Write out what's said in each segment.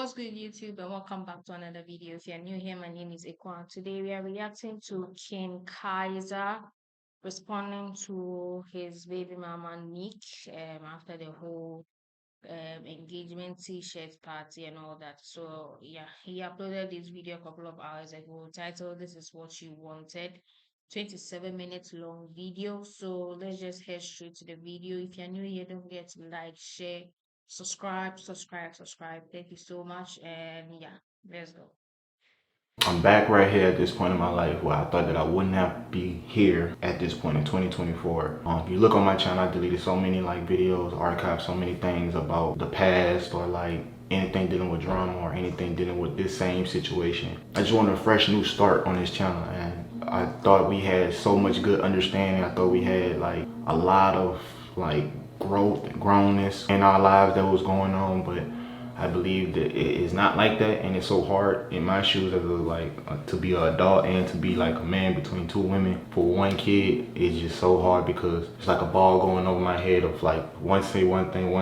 What's good, YouTube, and welcome back to another video. If you're new here, my name is Ekwan. Today we are reacting to King Kaiser responding to his baby mama Nique after the whole engagement t-shirt party and all that. So yeah, he uploaded this video a couple of hours ago titled "This is What You Wanted." 27 minutes long video. So let's just head straight to the video. If you're new here, don't forget to like, share, subscribe. Thank you so much. And yeah, let's go. I'm back right here at this point in my life where I thought that I wouldn't have to be here at this point in 2024. If you look on my channel, I deleted so many like videos, archived so many things about the past or like anything dealing with drama or anything dealing with this same situation. I just wanted a fresh new start on this channel, and I thought we had so much good understanding. I thought we had like a lot of like growth and grownness in our lives that was going on, but I believe that it is not like that, and it's so hard in my shoes as to be an adult and to be like a man between two women for one kid. It's just so hard because it's like a ball going over my head of like one say one thing,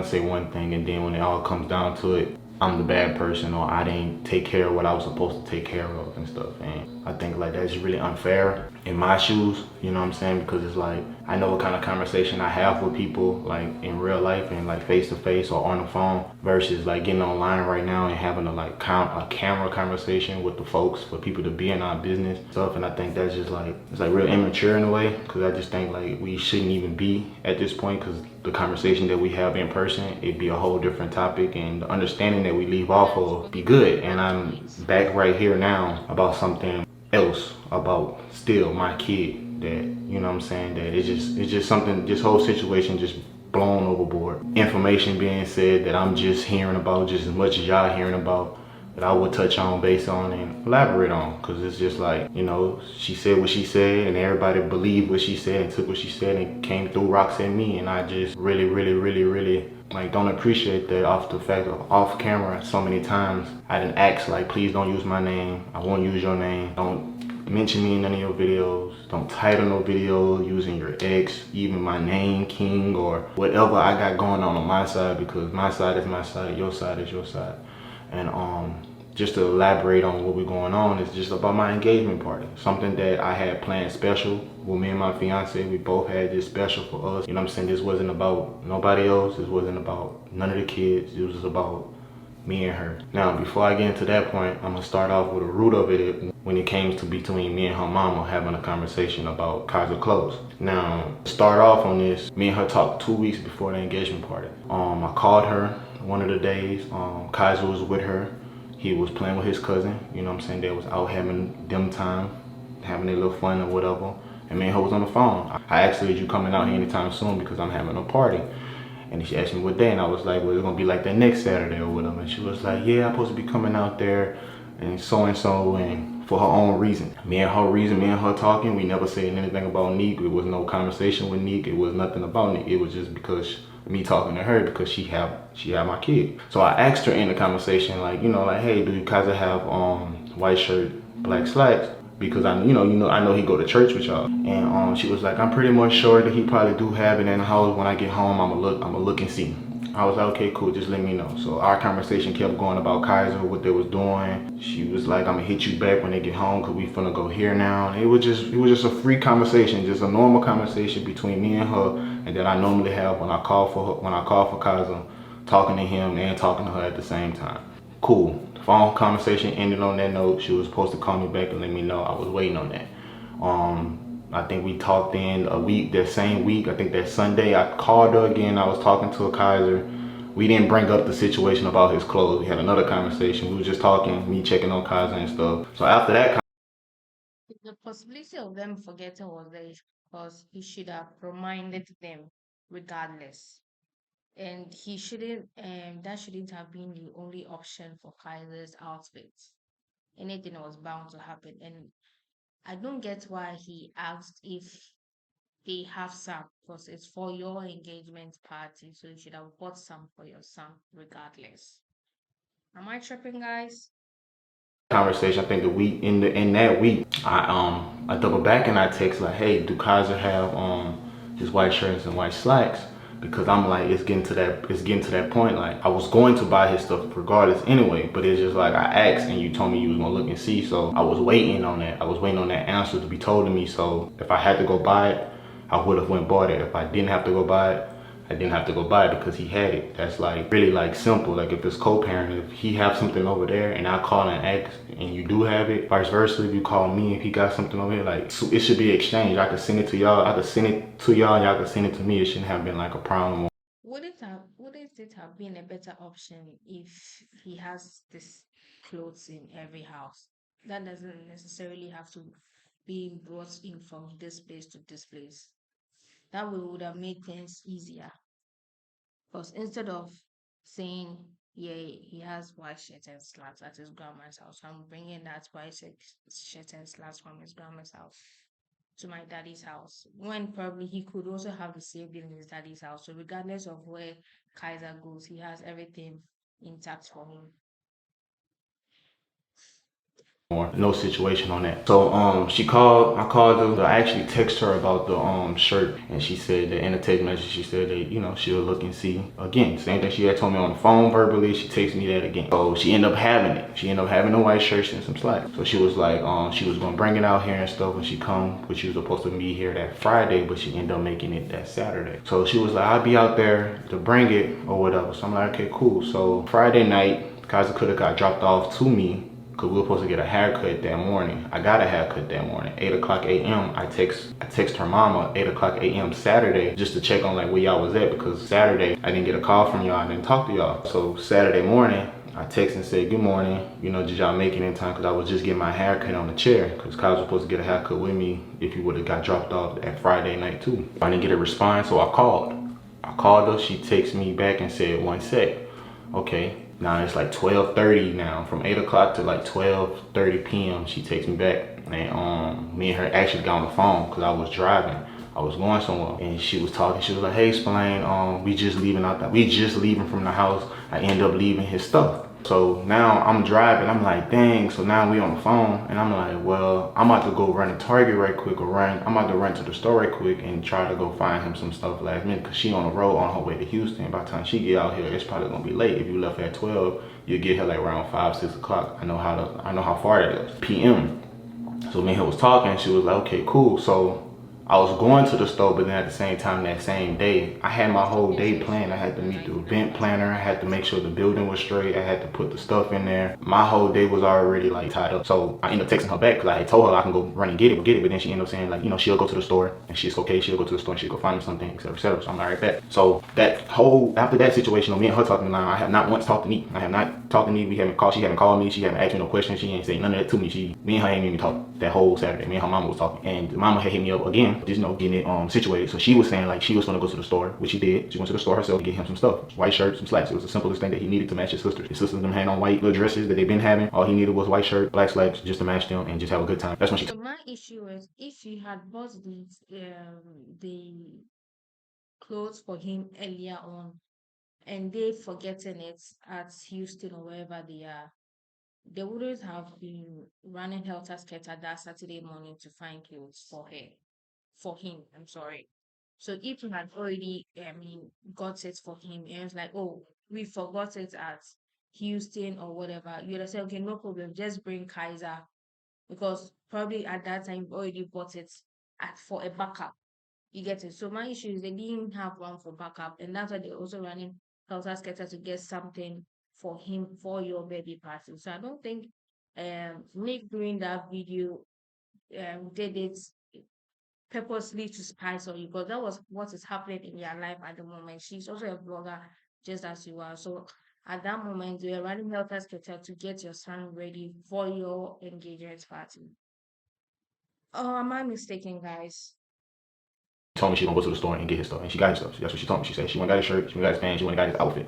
and then when it all comes down to it, I'm the bad person or I didn't take care of what I was supposed to take care of and stuff. And I think like that's really unfair in my shoes, you know what I'm saying? Because it's like, I know what kind of conversation I have with people like in real life and like face to face or on the phone versus like getting online right now and having a like a camera conversation with the folks for people to be in our business stuff. And I think that's just like, it's like real immature in a way, because I just think like we shouldn't even be at this point, because the conversation that we have in person, it'd be a whole different topic, and the understanding that we leave off of be good. And I'm back right here now about something else, about still my kid, that, you know what I'm saying, that it's just something, this whole situation just blown overboard. Information being said that I'm just hearing about just as much as y'all hearing about, that I would touch on, base on, and elaborate on, because it's just like, you know, she said what she said and everybody believed what she said and took what she said and came through rocks at me, and I just really like don't appreciate that. Off the fact of off camera so many times I didn't ask like, please don't use my name, I won't use your name, don't mention me in any of your videos, don't title no video using your ex, even my name, King, or whatever I got going on my side, because my side is my side, your side is your side. And just to elaborate on what we're going on, is just about my engagement party. Something that I had planned special with me and my fiance. We both had this special for us. You know what I'm saying? This wasn't about nobody else. This wasn't about none of the kids. It was about me and her. Now, before I get into that point, I'm gonna start off with the root of it when it came to between me and her mama having a conversation about Kaiser clothes. Now, to start off on this, me and her talked 2 weeks before the engagement party. I called her one of the days. Kaiser was with her. He was playing with his cousin, you know what I'm saying? They was out having them time, having a little fun or whatever. And me and her was on the phone. I asked her, "Is you coming out here anytime soon? Because I'm having a party." And she asked me what day, and I was like, well, it's gonna be like that next Saturday or whatever. And she was like, yeah, I'm supposed to be coming out there and so, and for her own reason. Me and her talking, we never said anything about Nique. It was no conversation with Nique. It was nothing about Nique. It was just because me talking to her, because she had my kid. So I asked her in the conversation, like, you know, like, hey, do you guys have white shirt, black slacks? Because I know he go to church with y'all. And she was like, I'm pretty much sure that he probably do have it in the house. When I get home, I'ma look and see. I was like, okay, cool, just let me know. So our conversation kept going about Kaiser, what they was doing. She was like, I'm gonna hit you back when they get home, cause we finna go here now. And it was just a free conversation, just a normal conversation between me and her, and that I normally have when I call for Kaiser, talking to him and talking to her at the same time. Cool. The phone conversation ended on that note. She was supposed to call me back and let me know. I was waiting on that. I think we talked in a week, that same week. I think that Sunday I called her again. I was talking to a Kaiser. We didn't bring up the situation about his clothes. We had another conversation. We were just talking, me checking on Kaiser and stuff. So after that, The possibility of them forgetting was there because he should have reminded them regardless. And he shouldn't, that shouldn't have been the only option for Kaiser's outfit. Anything was bound to happen. And I don't get why he asked if they have some, because it's for your engagement party, so you should have bought some for your son regardless. Am I tripping, guys? conversation, I think the week in that week, I double back and I text like, hey, do Kaiser have his white shirts and white slacks? because I'm like, it's getting to that point. Like I was going to buy his stuff regardless anyway, but it's just like I asked and you told me you was gonna look and see, so I was waiting on that. I was waiting on that answer to be told to me. So if I had to go buy it, I would have went and bought it. If I didn't have to go buy it, I didn't have to go buy it because he had it. That's like really like simple. Like if it's co-parent, if he have something over there and I call and ask and you do have it, vice versa, if you call me if he got something over here, like so it should be exchanged. I could send it to y'all. I could send it to y'all and y'all could send it to me. It shouldn't have been like a problem. Wouldn't it have been a better option if he has this clothes in every house? That doesn't necessarily have to be brought in from this place to this place. That way would have made things easier. Because instead of saying, yeah, he has white shirt and slacks at his grandma's house, I'm bringing that shirt and slacks from his grandma's house to my daddy's house, when probably he could also have the same thing in his daddy's house. So regardless of where Kaiser goes, he has everything intact for him. No situation on that. So she called, I called her, I actually texted her about the shirt, and she said that in the text message she said that, you know, she'll look and see. Again, same thing she had told me on the phone verbally, she texted me that again. So she ended up having it. She ended up having the white shirts and some slacks. So she was like, she was gonna bring it out here and stuff when she come, but she was supposed to be here that Friday, but she ended up making it that Saturday. So she was like, I'll be out there to bring it or whatever. So I'm like, okay, cool. So Friday night, Kaiser could have got dropped off to me because we were supposed to get a haircut that morning. I got a haircut that morning, 8 o'clock a.m. I text her mama 8 o'clock a.m. Saturday just to check on like where y'all was at, because Saturday I didn't get a call from y'all, I didn't talk to y'all. So Saturday morning, I text and said, good morning, you know, did y'all make it in time? Because I was just getting my haircut on the chair, because Kyle was supposed to get a haircut with me if you would have got dropped off at Friday night too. I didn't get a response, so I called. I called her, she texted me back and said, one sec. Okay, now it's like 12:30 now. From 8 o'clock to like 12:30 p.m. She takes me back, and me and her actually got on the phone because I was driving. I was going somewhere, and she was talking. She was like, "Hey, Spillane, we just leaving from the house. I end up leaving his stuff." So now I'm driving. I'm like, dang. So now we on the phone, and I'm like, well, I'm about to go run to Target right quick, I'm about to run to the store right quick and try to go find him some stuff last minute, because she on the road on her way to Houston. By the time she get out here, it's probably gonna be late. If you left at 12, you get here like around 5, 6 o'clock. I know how far it is. PM. So me and her was talking. She was like, okay, cool. So I was going to the store, but then at the same time, that same day, I had my whole day planned. I had to meet the event planner. I had to make sure the building was straight. I had to put the stuff in there. My whole day was already like tied up. So I ended up texting her back because I had told her I can go run and get it. But then she ended up saying like, you know, she'll go to the store and she's okay. She'll go to the store and she'll go find me something, etc., etc. So I'm like, right back. So after that situation, me and her talking line, I have not once talked to Nique. I have not talked to Nique. We haven't called. She haven't called me. She haven't asked me no questions. She ain't say none of that to me. Me and her ain't even talk that whole Saturday. Me and her mama was talking, and mama had hit me up again, just, you know, getting it situated. So she was saying like she was gonna go to the store, which she did. She went to the store herself to get him some stuff, white shirts, some slacks. It was the simplest thing that he needed to match his sisters. His sisters them had on white little dresses that they've been having. All he needed was white shirt, black slacks, just to match them and just have a good time. That's when she. So my issue is if you had bought the clothes for him earlier on and they forgetting it at Houston or wherever they are, they wouldn't have been running helter skelter that Saturday morning to find clothes for him. I'm sorry. So if you had already, got it for him, and it's like, oh, we forgot it at Houston or whatever, you'd have said, okay, no problem, just bring Kaiser, because probably at that time you already bought it for a backup. You get it? So my issue is they didn't have one for backup, and that's why they're also running helter skelter to get something for him for your baby party. So I don't think Nick doing that video did it purposely to spice on you, because that was what is happening in your life at the moment. She's also a blogger, just as you are. So at that moment, you are running helter skelter to get your son ready for your engagement party. Oh, am I mistaken, guys? Told me she gonna go to the store and get his stuff, and she got his stuff. That's what she told me. She said she went and got his shirt, she went and got his pants, she went and got his outfit.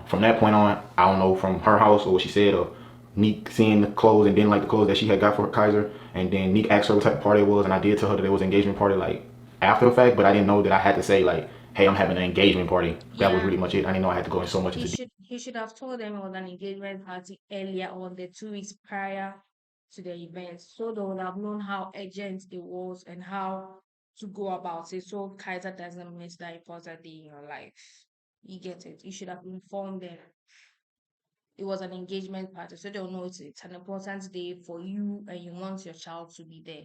From that point on, I don't know from her house or what she said, or Nique seeing the clothes and didn't like the clothes that she had got for Kaiser, and then Nique asked her what type of party it was, and I did tell her that it was an engagement party like after the fact, but I didn't know that I had to say like, hey, I'm having an engagement party. That was Yeah, really much it. I didn't know I had to go in so much he into detail. should have told them it was an engagement party earlier on, the 2 weeks prior to the event, so they would have known how urgent it was and how to go about it so Kaiser doesn't miss that important day in your life. You get it? You should have informed them it was an engagement party, so they'll know it's an important day for you and you want your child to be there.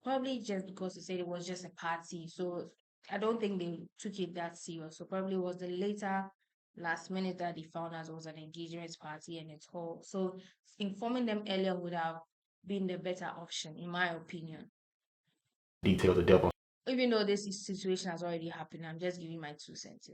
Probably just because they said it was just a party. So I don't think they took it that serious. So probably it was the later last minute that they found out it was an engagement party and it's all. So informing them earlier would have been the better option, in my opinion. Details of death. Even though this situation has already happened, I'm just giving my 2 cents.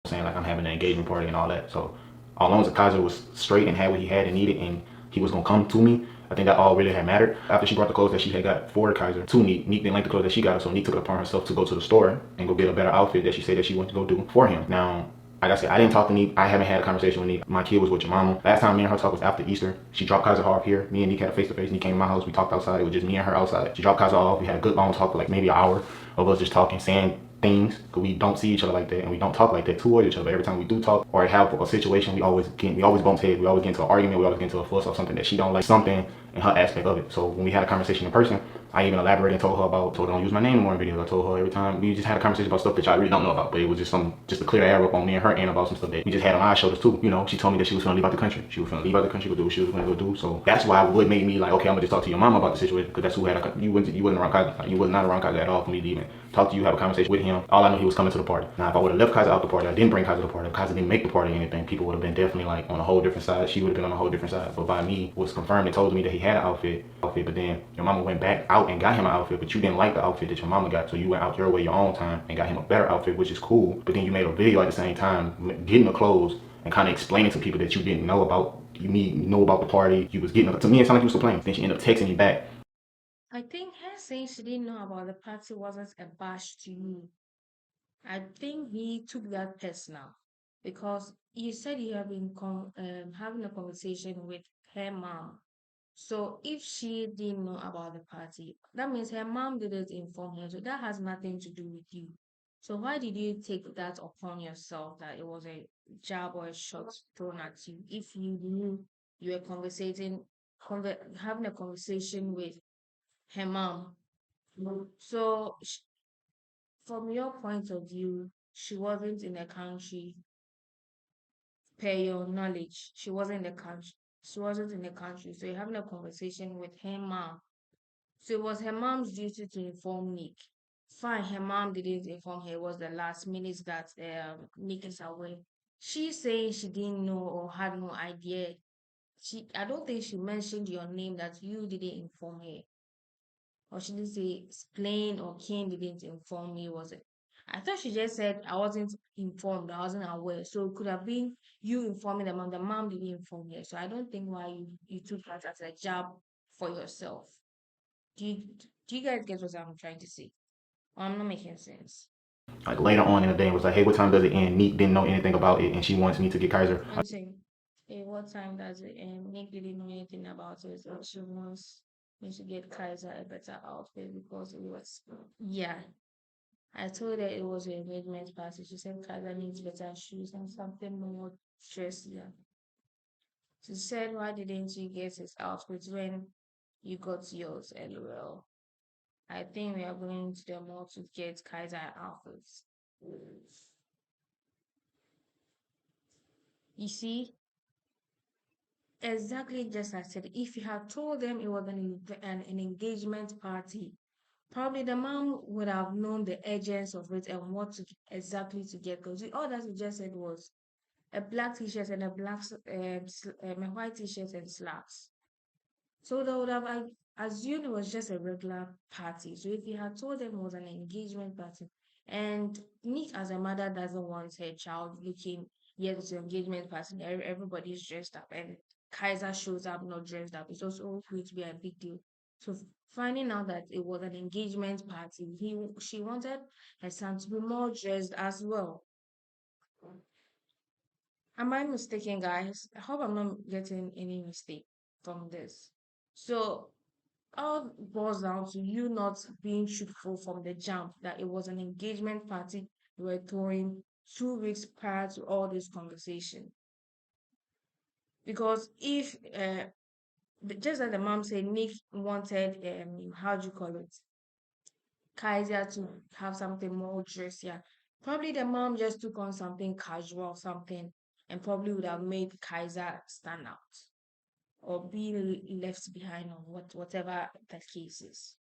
Saying like I'm having an engagement party and all that. So as long as the Kaiser was straight and had what he had and needed and he was gonna come to me, I think that all really had mattered. After she brought the clothes that she had got for the Kaiser to Nique, Nique didn't like the clothes that she got, so Nique took it upon herself to go to the store and go get a better outfit that she said that she wanted to go do for him. Now, like I said, I didn't talk to Nique. I haven't had a conversation with Nique. My kid was with your mama. Last time me and her talked was after Easter. She dropped Kaiser off here. Me and Nique had a face-to-face. Nique came to my house. We talked outside. It was just me and her outside. She dropped Kaiser off. We had a good long talk for like maybe an hour of us just talking, saying things, because we don't see each other like that and we don't talk like that towards each other. Every time we do talk or have a situation, we always bump heads. We always get into an argument. We always get into a fuss or something that she don't like, something in her aspect of it. So when we had a conversation in person, I even elaborated and told her don't use my name anymore in videos. I told her every time we just had a conversation about stuff that y'all really don't know about, but it was just to clear the air up on me and her end about some stuff that we just had on our shoulders too. You know, she told me that she was gonna leave out the country. She was gonna leave out the country, go do what she was gonna go do. So that's why what made me like, okay, I'm gonna just talk to your mama about the situation, because that's who had you wasn't around Kaiser. You was not around Kaiser at all for me to even talk to you, have a conversation with him. All I knew he was coming to the party. Now if I would have left Kaiser out the party, I didn't bring Kaiser to the party, if Kaiser didn't make the party or anything, people would have been definitely like on a whole different side. She would have been on a whole different side. But by me was confirmed and told me that he had an outfit, but then your mama went back out and got him an outfit, but you didn't like the outfit that your mama got, so you went out your way your own time and got him a better outfit, which is cool. But then you made a video at the same time getting the clothes and kind of explaining to people that you didn't know about. You know about the party. You was getting, to me it sounded like you was complaining. Then she ended up texting me back. I think her saying she didn't know about the party wasn't a bash to you. I think he took that personal because you said you have been having a conversation with her mom. So if she didn't know about the party, that means her mom didn't inform her. So that has nothing to do with you. So why did you take that upon yourself that it was a jab or a shot thrown at you if you knew you were having a conversation with her mom? So from your point of view, she wasn't in the country per your knowledge. She wasn't in the country. She wasn't in the country. So you're having a conversation with her mom. So it was her mom's duty to inform Nick. Fine, her mom didn't inform her. It was the last minute that Nick is away. She's saying she didn't know or had no idea. I don't think she mentioned your name that you didn't inform her. Or she didn't say explain or Ken didn't inform me, was it? I thought she just said I wasn't informed, I wasn't aware. So it could have been you informing the mom. The mom didn't inform her. So I don't think why you took that as a job for yourself. Do you do you guys get what I'm trying to say? Or I'm not making sense. Like later on in the day, and was like, hey, what time does it end? Nique didn't know anything about it, and she wants me to get Kaiser. I'm saying, hey, what time does it end? Nick didn't know anything about it, so she wants me to get Kaiser a better outfit because it was yeah. I told her it was an engagement party. She said Kaiser needs better shoes and something more dressier. She said, why didn't you get his outfit when you got yours? LOL. I think we are going to the mall to get Kaiser outfits. You see, exactly just as I said, if you had told them it was an engagement party, probably the mom would have known the urgency of it and what to exactly to get. Because all that you just said was a black t-shirt and a white t-shirt and slacks. So they would have assumed it was just a regular party. So if you had told them it was an engagement party, and Nick as a mother doesn't want her child looking, yes, it's an engagement party, everybody's dressed up, and Kaiser shows up not dressed up, it's also going to be a big deal. So finding out that it was an engagement party, she wanted her son to be more dressed as well. Am I mistaken, guys? I hope I'm not getting any mistake from this. So all boils down to you not being truthful from the jump that it was an engagement party you were throwing 2 weeks prior to all this conversation. Because if just as the mom said, Nick wanted how do you call it? Kaiser to have something more dressier. Probably the mom just took on something casual, something, and probably would have made Kaiser stand out or be left behind or whatever the case is.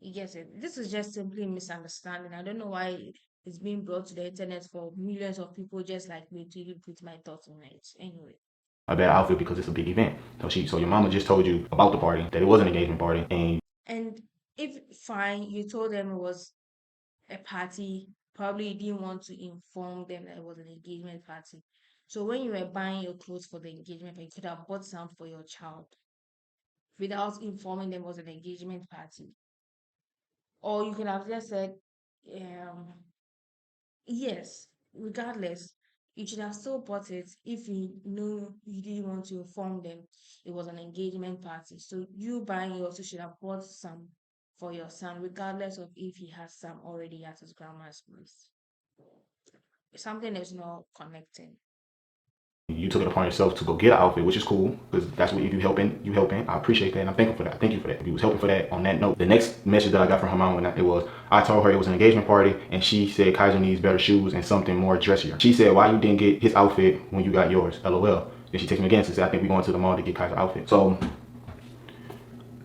You get it? This is just simply misunderstanding. I don't know why it's being brought to the internet for millions of people just like me to even put my thoughts on it. Anyway. a bad outfit because it's a big event. So your mama just told you about the party, that it was an engagement party, and And if fine, you told them it was a party, probably you didn't want to inform them that it was an engagement party. So when you were buying your clothes for the engagement, you could have bought some for your child without informing them it was an engagement party. Or you could have just said, um, yes, regardless, you should have still bought it if you knew you didn't want to inform them it was an engagement party. So you buying, you also should have bought some for your son, regardless of if he has some already at his grandma's place. Something is not connecting. you took it upon yourself to go get an outfit, which is cool because that's what you helping. You helping. I appreciate that, and I'm thankful for that. Thank you for that. If you was helping for that. On that note, the next message that I got from her mom when it was, I told her it was an engagement party, and she said Kaiser needs better shoes and something more dressier. She said, why you didn't get his outfit when you got yours? LOL. Then she texted me again and said, I think we're going to the mall to get Kaiser outfit. So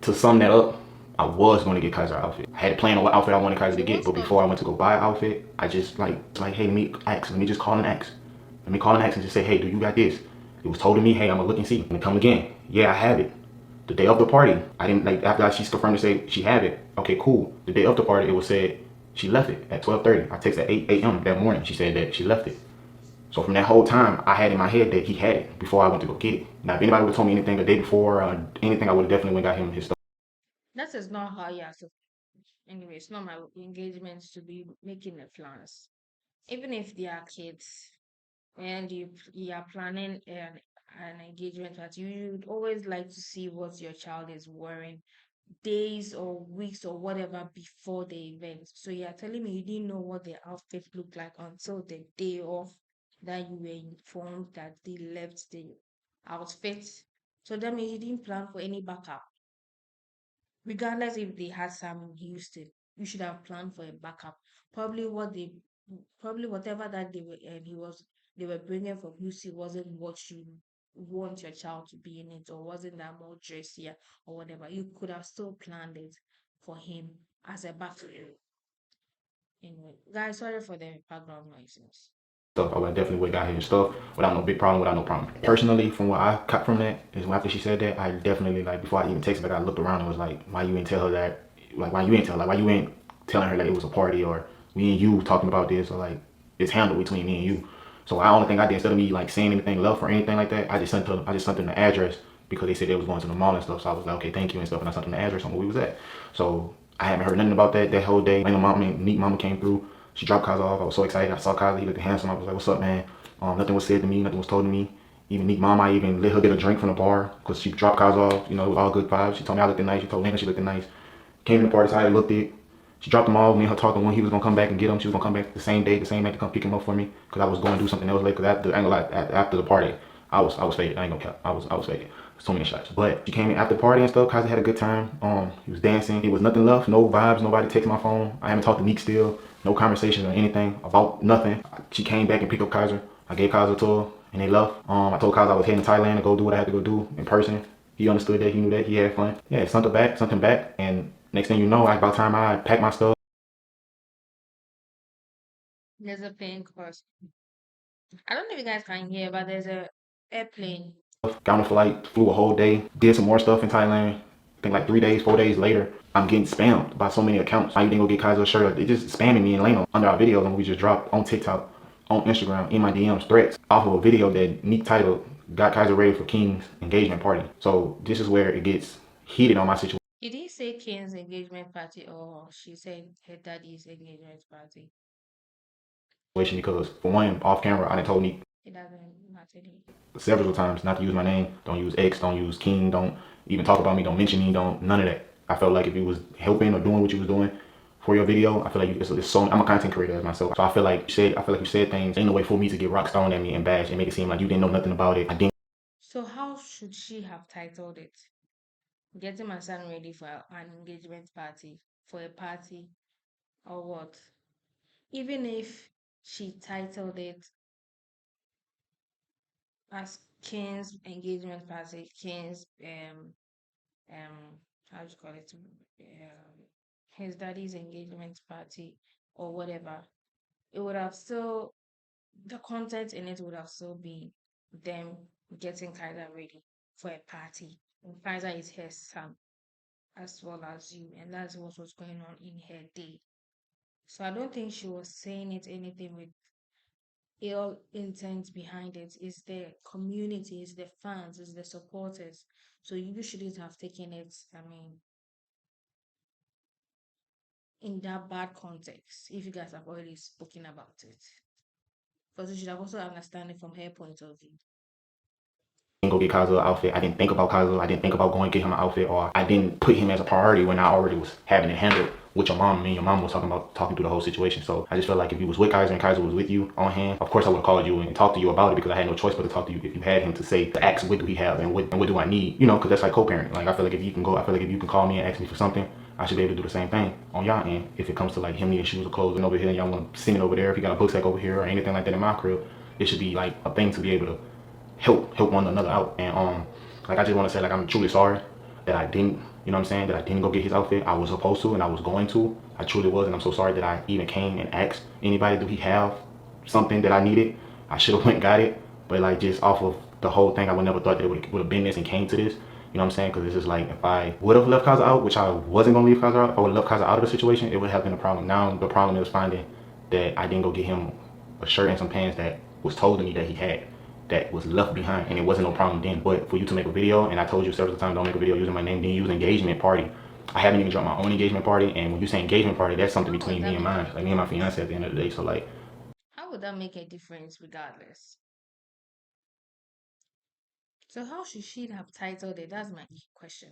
to sum that up, I was going to get Kaiser outfit. I had planned on what outfit I wanted Kaiser to So get, what's but not before I went to go buy an outfit, I just like, hey, let me just call and ask. Let me call and ask and just say, hey, do you got this? It was told to me, hey, I'm gonna look and see. And come again. Yeah, I have it. The day of the party, I didn't like after she's confirmed to say she had it. Okay, cool. The day of the party, it was said she left it at 12:30. I texted at 8 a.m. that morning. She said that she left it. So from that whole time, I had in my head that he had it before I went to go get it. Now, if anybody would have told me anything the day before, anything, I would have definitely went and got him his stuff. that is not how you are supposed. Anyway, it's not my engagement to be making the plans. Even if they are kids and you are planning an engagement party, you would always like to see what your child is wearing days or weeks or whatever before the event. So you're telling me you didn't know what the outfit looked like until the day of that you were informed that they left the outfit. So that means you didn't plan for any backup. Regardless if they had some in Houston, you should have planned for a backup. Probably what they, probably whatever that they were, they were bringing from Houston wasn't what you want your child to be in it, or wasn't that more dressier or whatever. You could have still planned it for him as a backup. Anyway, guys, sorry for the background noises. Stuff. I would definitely would have got his stuff without no big problem, without no problem. Personally, from what I got from that is after she said that, I definitely like before I even texted her, I looked around and was like, why you ain't tell her that? Like why you ain't tell her? Like why you ain't telling her that it was a party or me and you talking about this or like it's handled between me and you. So I only thing I did instead of me like saying anything left or anything like that, I just sent them the address because they said they was going to the mall and stuff. So I was like, okay, thank you and stuff, and I sent them the address on where we was at. So I haven't heard nothing about that whole day. When the mom, Nique mama came through. She dropped Kaz off. I was so excited. I saw Kaz. He looked handsome. I was like, what's up, man? Nothing was said to me. Nothing was told to me. Even Nique mama, I even let her get a drink from the bar because she dropped Kaz off. You know, all good vibes. She told me I looked nice. She told Lena she looked nice. Came to the party, so I looked it. She dropped them off. Me and her talking when he was gonna come back and get them. She was gonna come back the same day, the same night to come pick him up for me because I was going to do something else later. Cause after, I ain't gonna lie, after the party, I was faded. I ain't gonna cap. I was faded. So many shots. But she came in after the party and stuff. Kazi had a good time. He was dancing. It was nothing left. No vibes. Nobody texted my phone. I haven't talked to Nique still. No conversation or anything about nothing. She came back and picked up Kaiser. I gave Kaiser to her and they left. I told Kaiser I was heading to Thailand to go do what I had to go do in person. He understood that. He knew that. He had fun. Yeah, something back. And next thing you know, like by the time I packed my stuff, There's a plane course. I don't know if you guys can hear, but there's a airplane. got on a flight, flew a whole day, did some more stuff in Thailand. I think like 3 days, 4 days later, I'm getting spammed by so many accounts. I didn't go get Kaiser a shirt. They just spamming me and Leno under our videos and we just dropped on TikTok, on Instagram, in my DMs, threats off of a video that Nique titled "Got Kaiser Ready for King's Engagement Party." So this is where it gets heated on my situation Did he say Kane's engagement party or she said her daddy's engagement party? because for one, off camera, I done told Nique It doesn't matter. several times not to use my name. Don't use X. Don't use King. Don't even talk about me. Don't mention me. Don't none of that. I felt like if you was helping or doing what you was doing for your video, I feel like it's so. I'm a content creator as myself, so I feel like you said things. Ain't no way for me to get rock thrown at me and bash and make it seem like you didn't know nothing about it. I didn't. So how should she have titled it? Getting my son ready for an engagement party, for a party. or what? Even if she titled it as King's engagement party, King's how do you call it? His daddy's engagement party or whatever, it would have still the content in it would have still been them getting Kaiser ready for a party. And Kaiser is her son as well as you, and that's what was going on in her day. So I don't think she was saying it anything with ill intent behind it. It's the community, it's the fans, it's the supporters. So you shouldn't have taken it, I mean, in that bad context if you guys have already spoken about it. Because you should have also understand it from her point of view. Didn't go get Kazu an outfit. I didn't think about Kazu. I didn't think about going to get him an outfit, or I didn't put him as a priority when I already was having it handled with your mom. Me and your mom was talking through the whole situation. So I just felt like if you was with Kaiser and Kaiser was with you on hand, of course I would have called you and talked to you about it because I had no choice but to talk to you. If you had him to say, to ask what do he have and what do I need, you know, because that's like co-parent. Like I feel like if you can go, I feel like if you can call me and ask me for something, I should be able to do the same thing on y'all end. If it comes to like him needing shoes or clothes and over here, and y'all want to send it over there, if you got a book sack over here or anything like that in my crib, it should be like a thing to be able to help one another out. And like I just want to say like I'm truly sorry that I didn't, you know what I'm saying, that I didn't go get his outfit. I was supposed to and I was going to. I truly was, and I'm so sorry that I even came and asked anybody, do he have something that I needed? I should have went and got it, but like just off of the whole thing, I would never thought that it would have been this and came to this. You know what I'm saying? Because it's just like if I would have left Kaza out, which I wasn't gonna leave Kaza out, if I would have left Kaza out of the situation, it would have been a problem. Now the problem is finding that I didn't go get him a shirt and some pants that was told to me that he had, that was left behind, and it wasn't no problem then. But for you to make a video, and I told you several times, don't make a video using my name, then use engagement party. I haven't even dropped my own engagement party, and when you say engagement party, that's something How would between me that and make a mine, like me and my difference? fiance at the end of the day. So like How would that make a difference regardless? So how should she have titled it? That's my question.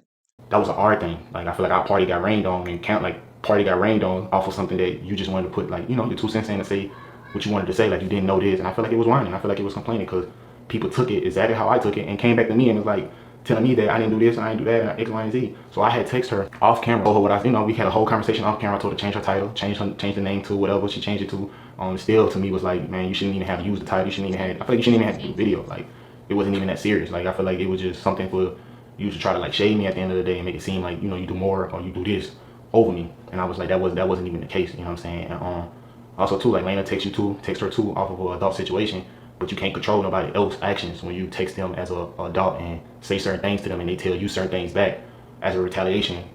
that was an art thing. Like I feel like our party got rained on, and count like party got rained on off of something that you just wanted to put like, you know, your 2 cents in to say what you wanted to say, like you didn't know this. And I feel like it was whining. I feel like it was complaining because people took it exactly how I took it and came back to me and was like telling me that I didn't do this and I didn't do that and X, Y, and Z. So I had text her off camera. Told her what I, you know, we had a whole conversation off camera. I told her to change her title, change the name to whatever she changed it to. Still to me was like, man, you shouldn't even have used the title. You shouldn't even have. I feel like you shouldn't even have to do the video. Like it wasn't even that serious. Like I feel like it was just something for you to try to like shade me at the end of the day and make it seem like, you know, you do more or you do this over me. And I was like, that wasn't even the case. You know what I'm saying? And also too, like Lena text her too off of an adult situation, but you can't control nobody else's actions when you text them as a adult and say certain things to them and they tell you certain things back as a retaliation.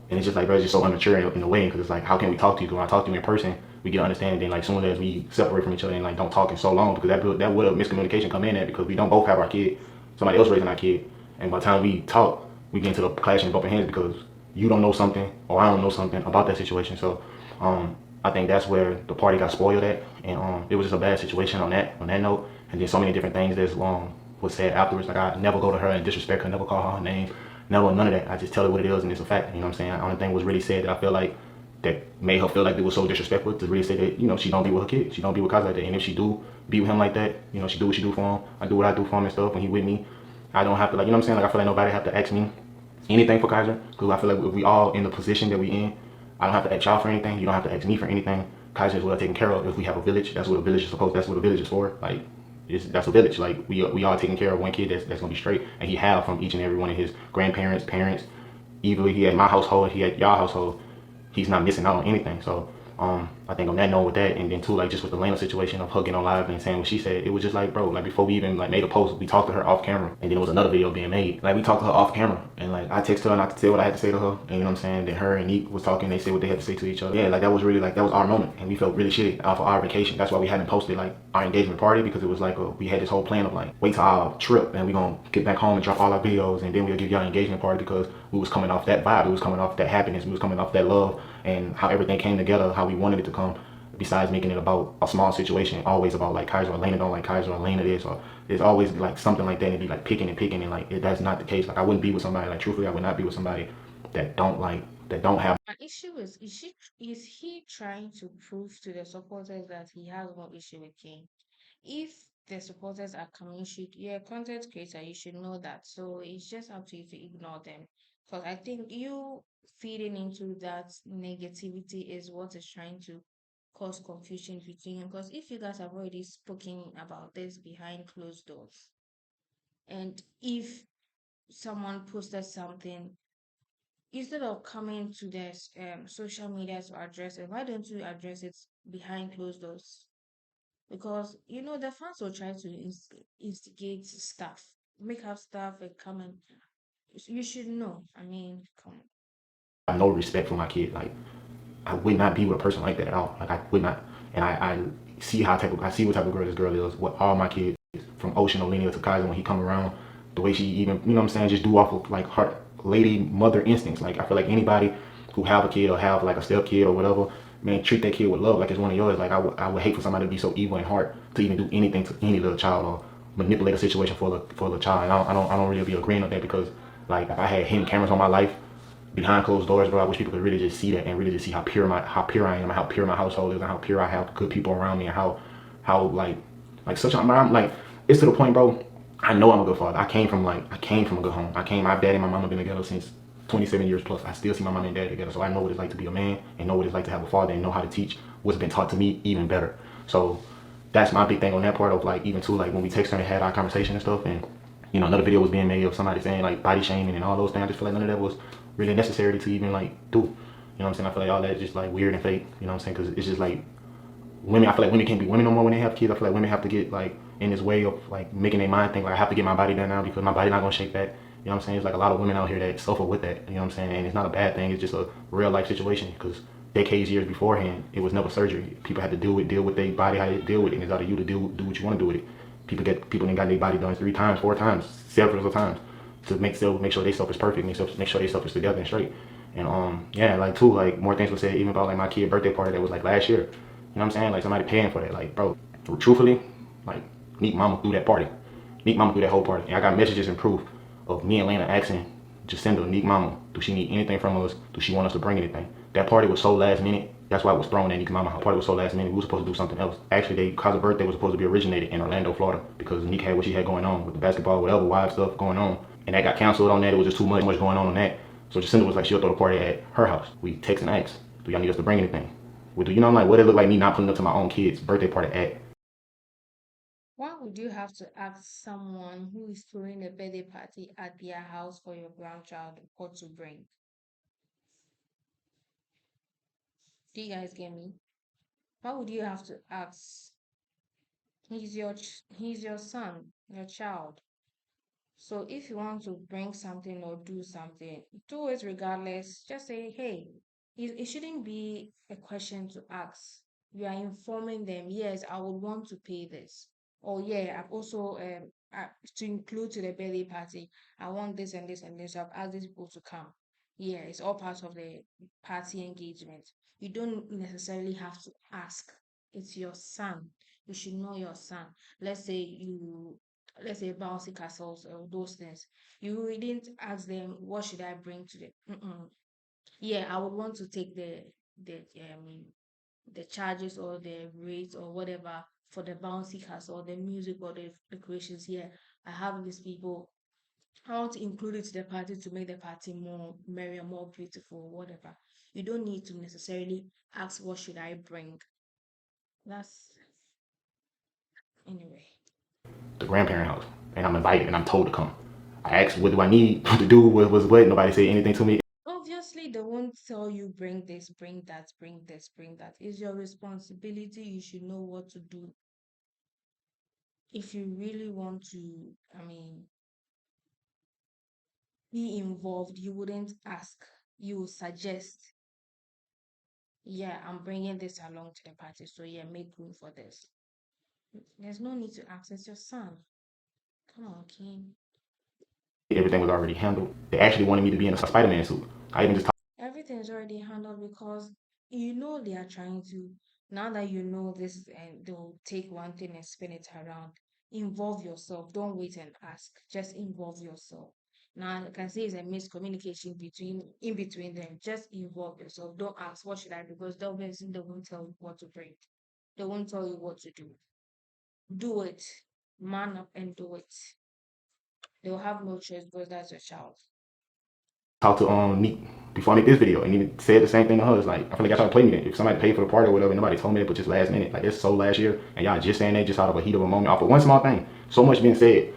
And it's just like, bro, it's just so immature in a way because it's like, how can we talk to you? Because when I talk to you in person, we get understanding. Then like soon as we separate from each other and like don't talk in so long, because that would have miscommunication come in at because we don't both have our kid, somebody else raising our kid, and by the time we talk, we get into the clash and bumping heads because you don't know something or I don't know something about that situation. So I think that's where the party got spoiled at, and it was just a bad situation on that note. And then so many different things that was said afterwards. Like I never go to her and disrespect her, never call her name, never none of that. I just tell her what it is and it's a fact. You know what I'm saying? The only thing was really said that I feel like that made her feel like it was so disrespectful to really say that, you know, she don't be with her kid, she don't be with Kaz like that, and if she do be with him like that, you know, she do what she do for him, I do what I do for him and stuff when he with me. I don't have to, like, you know what I'm saying? Like I feel like nobody have to ask me anything for Kaiser because I feel like if we all in the position that we in, I don't have to ask y'all for anything. You don't have to ask me for anything. Kaiser is well taken care of. If we have a village, that's what a village is supposed. That's what a village is for. Like, that's a village. Like we all taking care of one kid that's gonna be straight, and he have from each and every one of his grandparents, parents. Even he had my household, he had y'all household. He's not missing out on anything. So I think on that note with that, and then too, like just with the Lena situation of her getting on live and saying what she said, it was just like, bro, like before we even like made a post, we talked to her off camera, and then there was another video being made. Like we talked to her off camera, and like I texted her not to say what I had to say to her, and you know what I'm saying. Then her and Nique was talking, they said what they had to say to each other. Yeah, like that was really like that was our moment, and we felt really shitty off of our vacation. That's why we hadn't posted like our engagement party because it was like we had this whole plan of like wait till our trip and we gonna get back home and drop all our videos, and then we'll give y'all an engagement party because we was coming off that vibe, we was coming off that happiness, we was coming off that love, and how everything came together, how we wanted it to come. Besides making it about a small situation, always about like Kaiser or Lena don't like Kaiser or Lena this, or there's always like something like that and be like picking and like that's not the case. Like I wouldn't be with somebody, like truthfully I would not be with somebody that don't have. My issue is he trying to prove to the supporters that he has no issue with King? If the supporters are coming, you're a content creator, you should know that. So it's just up to you to ignore them. Because I think you feeding into that negativity is what is trying to cause confusion between you. Because if you guys have already spoken about this behind closed doors, and if someone posted something, instead of coming to this social media to address it, why don't you address it behind closed doors? Because you know the fans will try to instigate stuff, make up stuff, and come and you should know. I mean, come on. I have no respect for my kid. Like I would not be with a person like that at all. Like I would not. And I see I see what type of girl this girl is. What all my kids, from Ocean Olenia to Kaiser, when he come around, the way she even, you know what I'm saying, just do off of like her lady mother instincts. Like I feel like anybody who have a kid or have like a step kid or whatever, man, treat that kid with love like it's one of yours. Like I would hate for somebody to be so evil in heart to even do anything to any little child or manipulate a situation for the child. And I don't really be agreeing with that because like if I had hidden cameras on my life behind closed doors, bro. I wish people could really just see that and really just see how pure I am, and how pure my household is, and how pure I have good people around me, and how like such a I'm like it's to the point, bro. I know I'm a good father. I came from a good home. My daddy and my mom have been together since 27 years plus. I still see my mom and dad together, so I know what it's like to be a man and know what it's like to have a father and know how to teach what's been taught to me even better. So that's my big thing on that part of like even too like when we texted and had our conversation and stuff and another video was being made of somebody saying like body shaming and all those things. I just feel like none of that was really necessary to even like do. You know what I'm saying? I feel like all that just like weird and fake. You know what I'm saying? Because it's just like women. I feel like women can't be women no more when they have kids. I feel like women have to get like in this way of like making their mind think like I have to get my body done now because my body not gonna shake back. You know what I'm saying? It's like a lot of women out here that suffer with that. You know what I'm saying? And it's not a bad thing. It's just a real life situation because decades, years beforehand, it was never surgery. People had to deal with their body, how they deal with it. And it's up to you to do what you want to do with it. People ain't got their body done 3 times, 4 times, several times to make sure they self is perfect, make sure they self is together and straight. And yeah, like too, like more things were said even about like my kid birthday party that was like last year. You know what I'm saying? Like somebody paying for that. Like, bro, truthfully, like Nique mama threw that party. Nique mama threw that whole party. And I got messages and proof of me and Lena asking Jacinda, Nique mama, do she need anything from us? Do she want us to bring anything? That party was so last minute. That's why it was thrown at Nique's mama. Her party was so last minute. We were supposed to do something else. Actually, Kaza's birthday was supposed to be originated in Orlando, Florida, because Nique had what she had going on with the basketball, whatever wild stuff going on, and that got canceled on that. It was just too much going on that. So Jacinda was like, she'll throw the party at her house. We text and ask, do y'all need us to bring anything? Well, do you know like what it look like me not putting up to my own kid's birthday party at? Why would you have to ask someone who is throwing a birthday party at their house for your grandchild what to bring? Do you guys get me? Why would you have to ask? He's your son, your child. So if you want to bring something or do something, do it regardless. Just say, hey, it shouldn't be a question to ask. You are informing them, yes, I would want to pay this. Or yeah, I've also to include to the birthday party, I want this and this and this. So I've asked these people to come. Yeah, it's all part of the party engagement. You don't necessarily have to ask. It's your son. You should know your son. Let's say you let's say bouncy castles or those things, you didn't ask them what should I bring to them. Mm-mm. Yeah, I would want to take the the charges or the rates or whatever for the bouncy castle or the music or the decorations. Yeah, I have these people. I want to include it to the party to make the party more merry, more beautiful, whatever. You don't need to necessarily ask what should I bring. That's anyway. The grandparent house, and I'm invited and I'm told to come. I asked, what do I need to do? What was what? Nobody said anything to me. Obviously, they won't tell you bring this, bring that, bring this, bring that. It's your responsibility. You should know what to do. If you really want to, be involved, you wouldn't ask. You would suggest, yeah, I'm bringing this along to the party. So, yeah, make room for this. There's no need to ask. It's your son. Come on, King. Everything was already handled. They actually wanted me to be in a Spider-Man suit. I even just Everything's already handled because you know they are trying to, now that you know this, and they'll take one thing and spin it around. Involve yourself. Don't wait and ask. Just involve yourself. Now I can say it's a miscommunication in between them. Just involve yourself. Don't ask what should I do because they won't tell you what to bring. They won't tell you what to do. Do it. Man up and do it. They'll have no choice because that's your child. Talked to Nique before I make this video, and even said the same thing to her. It's like I feel like y'all trying to play me. Then. If somebody paid for the party or whatever, nobody told me that, but just last minute, like it's so last year, and y'all just saying that just out of a heat of a moment, off of one small thing. So much being said.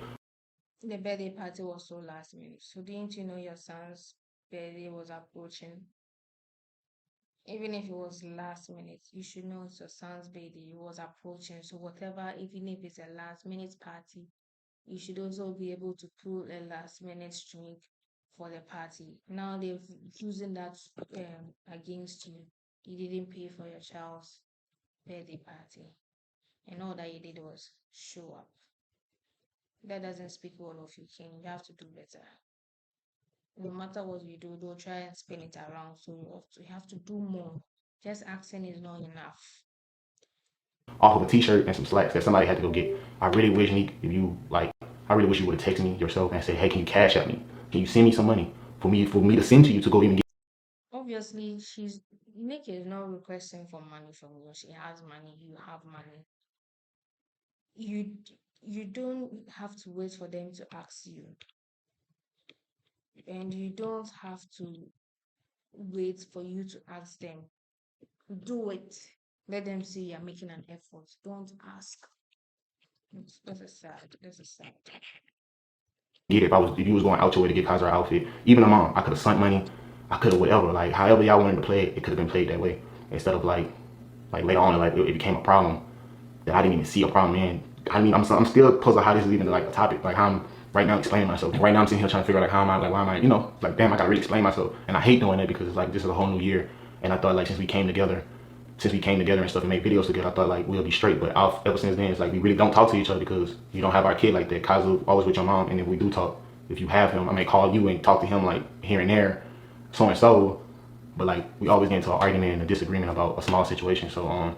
The birthday party was so last minute. So didn't you know your son's birthday was approaching? Even if it was last minute, you should know it's your son's birthday. It was approaching. So whatever, even if it's a last minute party, you should also be able to pull a last minute drink for the party. Now they're using that against you. You didn't pay for your child's birthday party, and all that you did was show up. That doesn't speak well of you, King. You have to do better. No matter what you do, don't try and spin it around. So you have to do more. Just accent is not enough. Off of a t-shirt and some slacks that somebody had to go get. I really wish, Nique, if you like, I really wish you would have texted me yourself and said, hey, can you cash at me? Can you send me some money for me to send to you to go even get? Obviously, Nick is not requesting for money from you. She has money. You have money. You you don't have to wait for them to ask you, and you don't have to wait for you to ask them. Do it. Let them see you're making an effort. Don't ask. This is sad. This is sad. Get it if you was going out your way to get Kaiser an outfit. Even a mom, I could have sent money. I could have whatever. Like however y'all wanted to play it, it could have been played that way. Instead of like later on, like it became a problem that I didn't even see a problem in. I mean, I'm still puzzled how this is even like a topic. Like how I'm right now explaining myself. Right now I'm sitting here trying to figure out like how am I like why am I like damn I gotta re-explain myself. And I hate doing that because it's like this is a whole new year. And I thought like since we came together and stuff and made videos together, I thought like we'll be straight. But ever since then, it's like we really don't talk to each other because you don't have our kid like that. Kaiser always with your mom, and if we do talk, if you have him, I may call you and talk to him like here and there, so and so. But like we always get into an argument and a disagreement about a small situation. So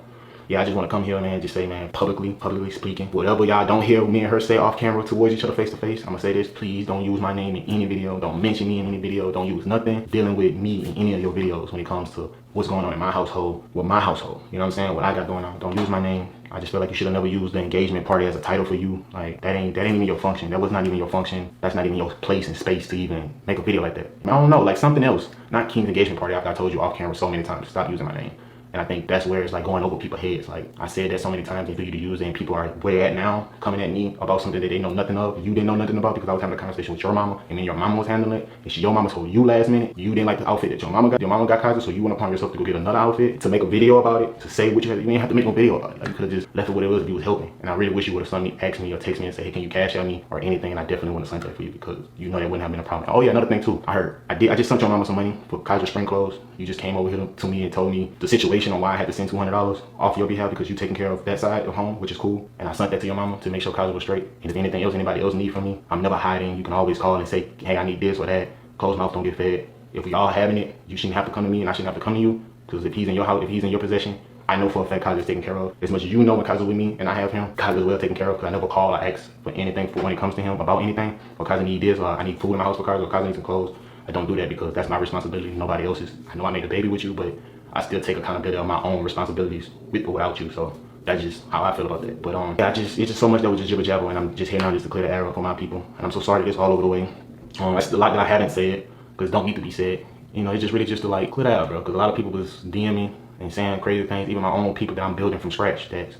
yeah, I just want to come here, man, just say, man, publicly speaking, whatever y'all don't hear me and her say off camera towards each other face to face, I'm gonna say this, please don't use my name in any video, don't mention me in any video, don't use nothing dealing with me in any of your videos when it comes to what's going on in my household, with my household, you know what I'm saying, what I got going on. Don't use my name. I just feel like you should have never used the engagement party as a title for you. Like that ain't even your function. That was not even your function. That's not even your place and space to even make a video like that. I don't know, like something else. Not King's engagement party after I told you off camera so many times. Stop using my name. And I think that's where it's like going over people's heads. Like I said that so many times and for you to use it, and people are where they at now coming at me about something that they know nothing of. You didn't know nothing about because I was having a conversation with your mama, and then your mama was handling it. And your mama told you last minute you didn't like the outfit that your mama got. Your mama got Kaiser, so you went upon yourself to go get another outfit to make a video about it, to say what you had. You didn't have to make no video about it. Like you could have just left it what it was if you was helping. And I really wish you would have sent me, asked me, or text me and say, hey, can you cash out me or anything? And I definitely wouldn't have sent that for you because you know that wouldn't have been a problem. Oh yeah, another thing too. I just sent your mama some money for Kaiser spring clothes. You just came over here to me and told me the situation on why I had to send $200 off your behalf because you taking care of that side of home, which is cool. And I sent that to your mama to make sure Kaiser was straight. And if anything else anybody else need from me, I'm never hiding. You can always call and say, hey, I need this or that. Closed mouth don't get fed. If we all having it, you shouldn't have to come to me and I shouldn't have to come to you. Because if he's in your house, if he's in your possession, I know for a fact Kaiser's taken care of. As much as you know when Kaiser's with me and I have him, Kaiser's well taken care of because I never call or ask for anything for when it comes to him about anything. Or Kaiser need this or I need food in my house for Kaiser or Kaiser needs some clothes. I don't do that because that's my responsibility, nobody else's. I know I made a baby with you, but I still take accountability of my own responsibilities with or without you. So that's just how I feel about that. But yeah, it's just so much that was just jibber jabber, and I'm just here now just to clear the air for my people. And I'm so sorry that it's all over the way. That's a lot that I haven't said because don't need to be said. You know, it's just really just to like clear that out, bro. Because a lot of people was DMing and saying crazy things. Even my own people that I'm building from scratch. That's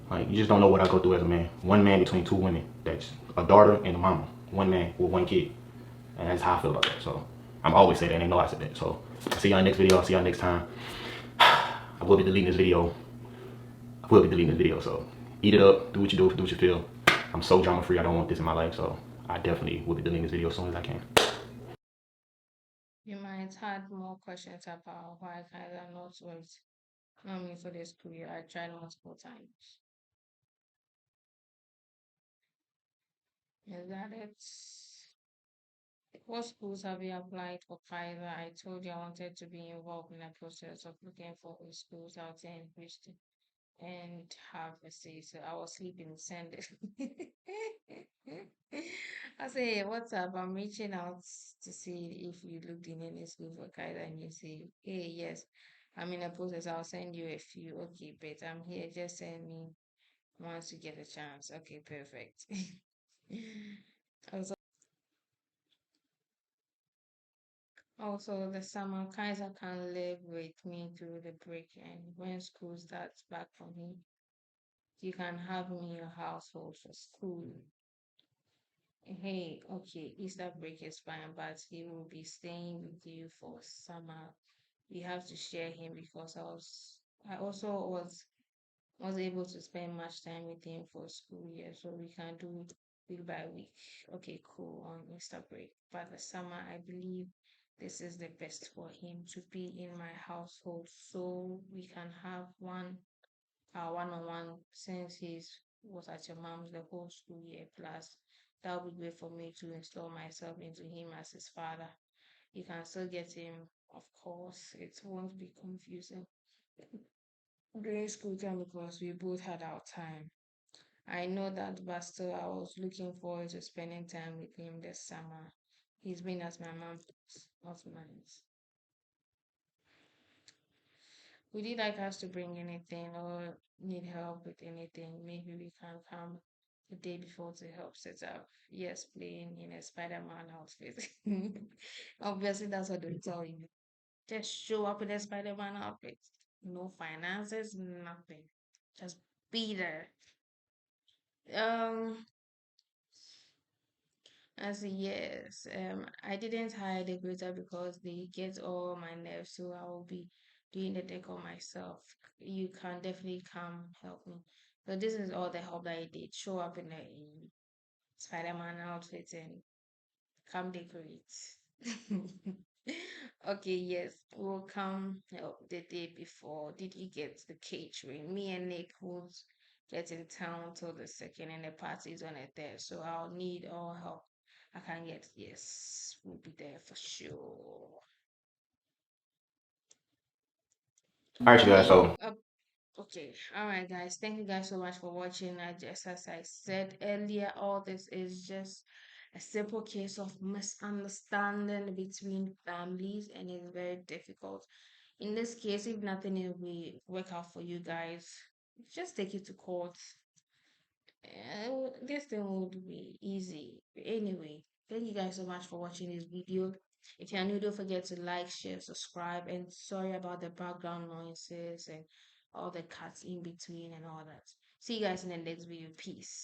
like you just don't know what I go through as a man. One man between two women. That's a daughter and a mama. One man with one kid. And that's how I feel about that. So I'm always saying that. And they know I said that. So I'll see y'all next video. I'll see y'all next time. I will be deleting this video. I will be deleting this video. So eat it up. Do what you do. Do what you feel. I'm so drama free. I don't want this in my life. So I definitely will be deleting this video as soon as I can. You might had more questions about why Kaiser not wait. Not me for this career. I tried multiple times. Is that it? What schools have you applied for Kaiser? I told you I wanted to be involved in the process of looking for schools out there in Houston and have a say. So I was sleeping, send it. I say, what's up? I'm reaching out to see if you looked in any school for Kaiser and you say, hey, yes, I'm in a process. I'll send you a few. Okay, but I'm here. Just send me once you get a chance. Okay, perfect. Also, also the summer, Kaiser can live with me through the break, and when school starts back for me, you can have me in your household for school. Hey, okay, Easter break is fine, but he will be staying with you for summer. We have to share him because I also was able to spend much time with him for school year, so we can do week by week. Okay, cool on Easter break. But the summer, I believe this is the best for him to be in my household, so we can have one-on-one since he's was at your mom's the whole school year. Plus, that would be great for me to install myself into him as his father. You can still get him, of course. It won't be confusing during school time because we both had our time. I know that, but still, I was looking forward to spending time with him this summer. He's been at my mom's of mine. Would you like us to bring anything or need help with anything? Maybe we can come the day before to help set up. Yes, playing in a Spider-Man outfit. Obviously, that's what they tell you. Just show up in a Spider-Man outfit. No finances, nothing. Just be there. Um, as yes, I didn't hire the decorator because they get all my nerves, so I will be doing the decor myself. You can definitely come help me. So this is all the help that I did. Show up in a Spider-Man outfit and come decorate. Okay, yes, we'll come help the day before. Did you get the catering? Me and Nick will get in town till the second, and the party's on the third. So I'll need all help I can get. Yes, we'll be there for sure. All right, you guys. Okay, So okay, all right, guys. Thank you guys so much for watching. I just as I said earlier, all this is just a simple case of misunderstanding between families, and it's very difficult. In this case, if nothing will work out for you guys, just take it to court. This thing would be easy. Anyway, thank you guys so much for watching this video. If you're new, don't forget to like, share, subscribe, and sorry about the background noises and all the cuts in between and all that. See you guys in the next video. Peace.